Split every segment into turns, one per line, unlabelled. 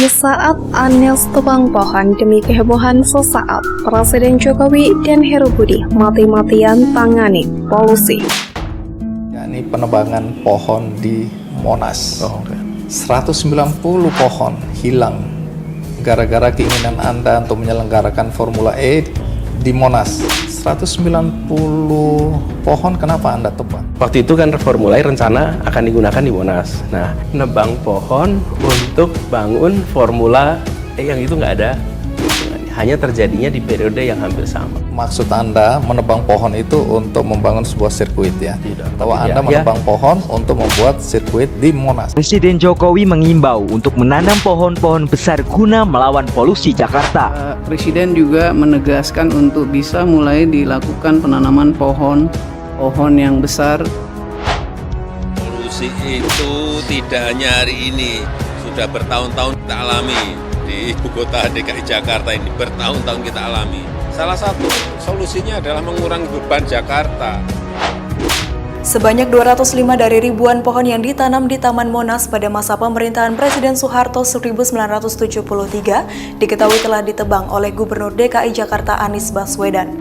Di saat Anies tebang pohon demi kehebohan sesaat, Presiden Jokowi dan Heru Budi mati-matian tangani polusi.
Ini penebangan pohon di Monas. 190 pohon hilang gara-gara keinginan Anda untuk menyelenggarakan Formula E di Monas. 190 pohon kenapa Anda tebang?
Waktu itu kan Formula E rencana akan digunakan di Monas. Nah, nebang pohon untuk bangun Formula E yang itu nggak ada. Hanya terjadinya di periode yang hampir sama.
Maksud Anda menebang pohon itu untuk membangun sebuah sirkuit ya?
Tidak.
Bahwa Anda menebang pohon untuk membuat sirkuit di Monas.
Presiden Jokowi mengimbau untuk menanam pohon-pohon besar guna melawan polusi Jakarta.
Presiden juga menegaskan untuk bisa mulai dilakukan penanaman pohon yang besar.
Polusi itu tidak hanya hari ini, sudah bertahun-tahun kita alami. Di ibu kota DKI Jakarta ini bertahun-tahun kita alami. Salah satu solusinya adalah mengurangi beban Jakarta.
Sebanyak 205 dari ribuan pohon yang ditanam di Taman Monas pada masa pemerintahan Presiden Soeharto 1973 diketahui telah ditebang oleh Gubernur DKI Jakarta Anies Baswedan.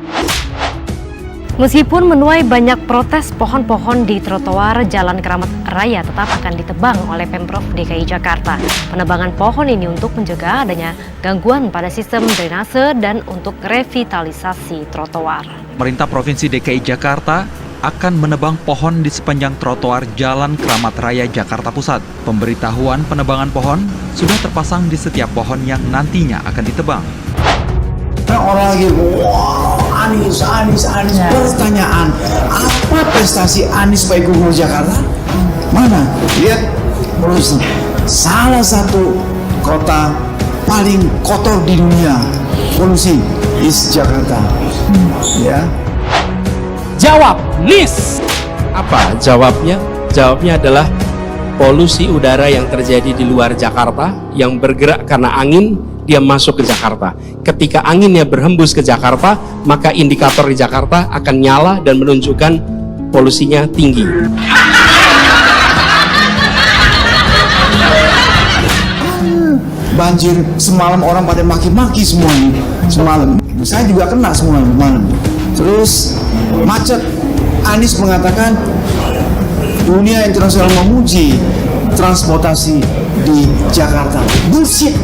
Meskipun menuai banyak protes, pohon-pohon di trotoar Jalan Keramat Raya tetap akan ditebang oleh Pemprov DKI Jakarta. Penebangan pohon ini untuk mencegah adanya gangguan pada sistem drainase dan untuk revitalisasi trotoar.
Pemerintah Provinsi DKI Jakarta akan menebang pohon di sepanjang trotoar Jalan Keramat Raya Jakarta Pusat. Pemberitahuan penebangan pohon sudah terpasang di setiap pohon yang nantinya akan ditebang.
Orang lagi, wow, Anies. Pertanyaan, apa prestasi Anies sebagai Gubernur Jakarta? Mana? Lihat, salah satu kota paling kotor di dunia, polusi, is Jakarta. Ya.
Jawab, Nis. Apa jawabnya? Jawabnya adalah polusi udara yang terjadi di luar Jakarta yang bergerak karena angin. Dia masuk ke Jakarta. Ketika anginnya berhembus ke Jakarta, maka indikator di Jakarta akan nyala dan menunjukkan polusinya tinggi.
Banjir semalam orang pada maki-maki semuanya. Semalam. Saya juga kena semalam. Terus macet. Anies mengatakan dunia internasional memuji transportasi di Jakarta. Bullshit.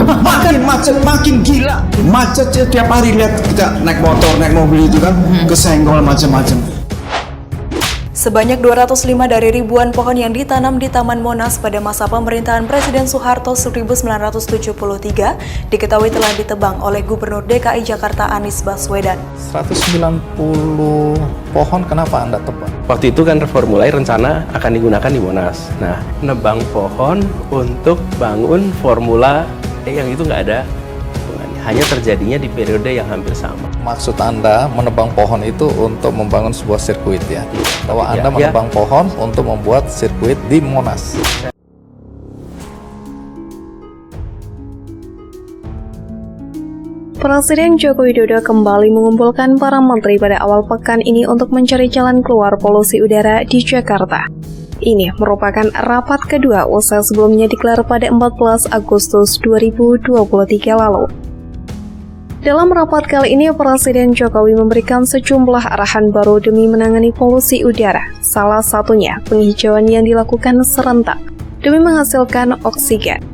Makin macet, makin gila. Macet tiap hari, lihat kita naik motor, naik mobil itu kan kesenggol macam-macam.
Sebanyak 205 dari ribuan pohon yang ditanam di Taman Monas pada masa pemerintahan Presiden Soeharto 1973 diketahui telah ditebang oleh Gubernur DKI Jakarta Anies Baswedan.
190 pohon kenapa Anda tebang?
Waktu itu kan Formula E rencana akan digunakan di Monas. Nah, nebang pohon untuk bangun Formula E yang itu nggak ada. Hanya terjadinya di periode yang hampir sama.
Maksud Anda menebang pohon itu untuk membangun sebuah sirkuit ya? Bahwa Anda menebang pohon untuk membuat sirkuit di Monas.
Presiden Joko Widodo kembali mengumpulkan para menteri pada awal pekan ini untuk mencari jalan keluar polusi udara di Jakarta. Ini merupakan rapat kedua usai sebelumnya digelar pada 14 Agustus 2023 lalu. Dalam rapat kali ini, Presiden Jokowi memberikan sejumlah arahan baru demi menangani polusi udara. Salah satunya penghijauan yang dilakukan serentak demi menghasilkan oksigen.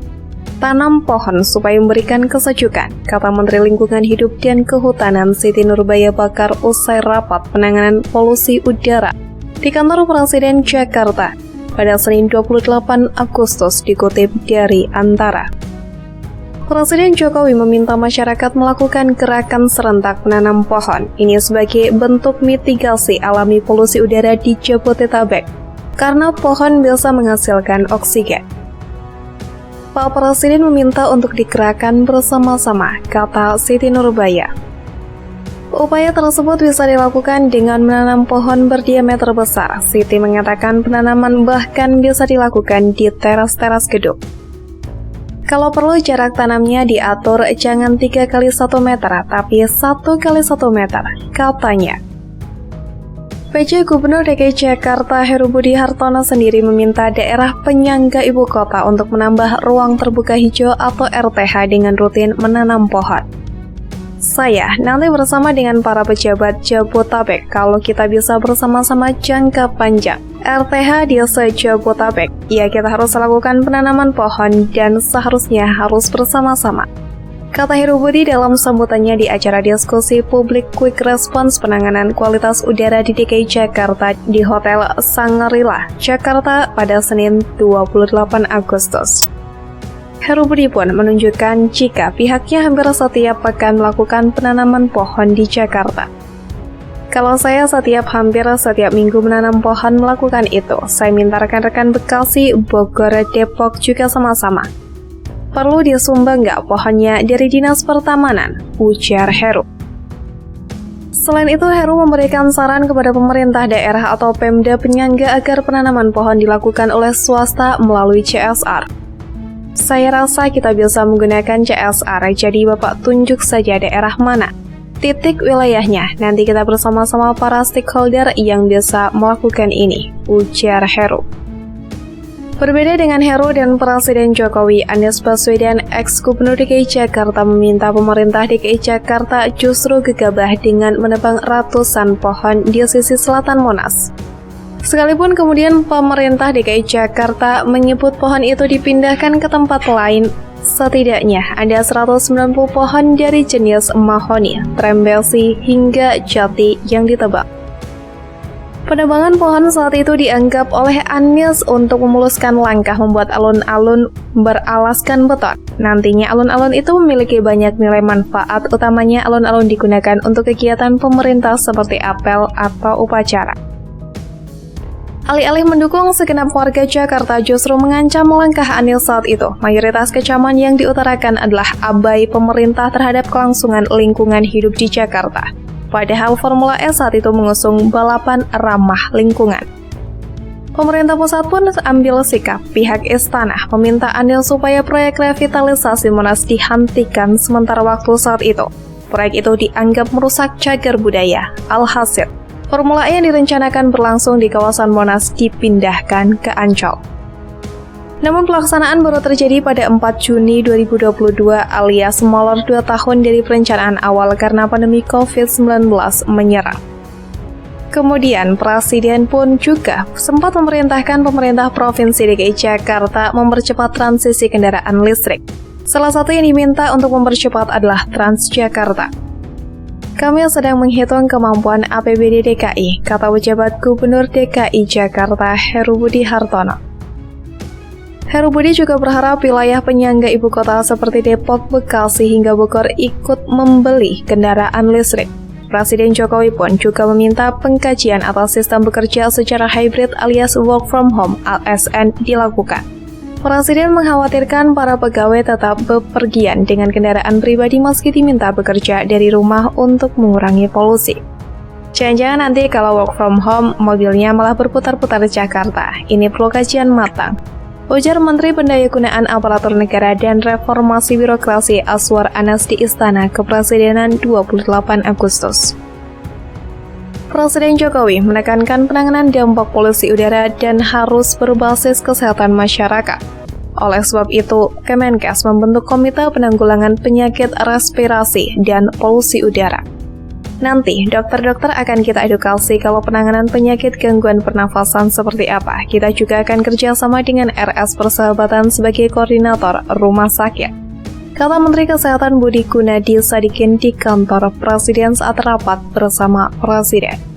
Tanam pohon supaya memberikan kesejukan, kata Menteri Lingkungan Hidup dan Kehutanan Siti Nurbaya Bakar usai rapat penanganan polusi udara di kantor Presiden Jakarta pada Senin 28 Agustus dikutip dari Antara. Presiden Jokowi meminta masyarakat melakukan gerakan serentak menanam pohon. Ini sebagai bentuk mitigasi alami polusi udara di Jabodetabek, karena pohon bisa menghasilkan oksigen. Pak Presiden meminta untuk digerakkan bersama-sama, kata Siti Nurbaya. Upaya tersebut bisa dilakukan dengan menanam pohon berdiameter besar. Siti mengatakan penanaman bahkan bisa dilakukan di teras-teras gedung. Kalau perlu jarak tanamnya diatur jangan 3 x 1 meter, tapi 1 x 1 meter, katanya. PJ Gubernur DKI Jakarta Heru Budi Hartono sendiri meminta daerah penyangga ibu kota untuk menambah ruang terbuka hijau atau RTH dengan rutin menanam pohon. Saya nanti bersama dengan para pejabat Jabotabek kalau kita bisa bersama-sama jangka panjang. RTH di se-Jabotabek, ya kita harus lakukan penanaman pohon dan seharusnya harus bersama-sama. Kata Heru Budi dalam sambutannya di acara diskusi publik Quick Response penanganan kualitas udara di DKI Jakarta di Hotel Sangrila, Jakarta pada Senin 28 Agustus. Heru Budi pun menunjukkan jika pihaknya hampir setiap pekan melakukan penanaman pohon di Jakarta. Kalau saya hampir setiap minggu menanam pohon melakukan itu, saya minta rekan-rekan Bekasi, Bogor, Depok juga sama-sama. Perlu disumbang nggak pohonnya dari Dinas Pertamanan, ujar Heru. Selain itu, Heru memberikan saran kepada pemerintah daerah atau Pemda penyangga agar penanaman pohon dilakukan oleh swasta melalui CSR. Saya rasa kita bisa menggunakan CSR, jadi Bapak tunjuk saja daerah mana, titik wilayahnya, nanti kita bersama-sama para stakeholder yang bisa melakukan ini, ujar Heru. Berbeda dengan Heru dan Presiden Jokowi, Anies Baswedan, ex-Gubernur DKI Jakarta meminta pemerintah DKI Jakarta justru gegabah dengan menebang ratusan pohon di sisi selatan Monas. Sekalipun kemudian pemerintah DKI Jakarta menyebut pohon itu dipindahkan ke tempat lain, setidaknya ada 190 pohon dari jenis mahoni, trembesi, hingga jati yang ditebang. Penebangan pohon saat itu dianggap oleh Anies untuk memuluskan langkah membuat alun-alun beralaskan beton. Nantinya alun-alun itu memiliki banyak nilai manfaat, utamanya alun-alun digunakan untuk kegiatan pemerintah seperti apel atau upacara. Alih-alih mendukung, segenap warga Jakarta justru mengancam langkah Anies saat itu. Mayoritas kecaman yang diutarakan adalah abai pemerintah terhadap kelangsungan lingkungan hidup di Jakarta. Padahal Formula E saat itu mengusung balapan ramah lingkungan. Pemerintah pusat pun ambil sikap. Pihak istana meminta Anies supaya proyek revitalisasi Monas dihentikan sementara waktu saat itu. Proyek itu dianggap merusak cagar budaya. Alhasil, Formula E yang direncanakan berlangsung di kawasan Monas dipindahkan ke Ancol. Namun pelaksanaan baru terjadi pada 4 Juni 2022 alias molor 2 tahun dari perencanaan awal karena pandemi COVID-19 menyerang. Kemudian Presiden pun juga sempat memerintahkan pemerintah Provinsi DKI Jakarta mempercepat transisi kendaraan listrik. Salah satu yang diminta untuk mempercepat adalah Transjakarta. Kami sedang menghitung kemampuan APBD DKI, kata pejabat Gubernur DKI Jakarta Heru Budi Hartono. Heru Budi juga berharap wilayah penyangga ibu kota seperti Depok, Bekasi, hingga Bogor ikut membeli kendaraan listrik. Presiden Jokowi pun juga meminta pengkajian atas sistem bekerja secara hybrid alias work from home (ASN) dilakukan. Presiden mengkhawatirkan para pegawai tetap bepergian dengan kendaraan pribadi meski diminta bekerja dari rumah untuk mengurangi polusi. Jangan-jangan nanti kalau work from home, mobilnya malah berputar-putar di Jakarta. Ini perlu kajian matang, ujar Menteri Pendayagunaan Aparatur Negara dan Reformasi Birokrasi Aswar Anas di Istana Kepresidenan 28 Agustus. Presiden Jokowi menekankan penanganan dampak polusi udara dan harus berbasis kesehatan masyarakat. Oleh sebab itu, Kemenkes membentuk Komite Penanggulangan Penyakit Respirasi dan Polusi Udara. Nanti, dokter-dokter akan kita edukasi kalau penanganan penyakit gangguan pernafasan seperti apa. Kita juga akan kerjasama dengan RS Persahabatan sebagai koordinator rumah sakit, kata Menteri Kesehatan Budi Gunadi Sadikin di kantor Presiden saat rapat bersama Presiden.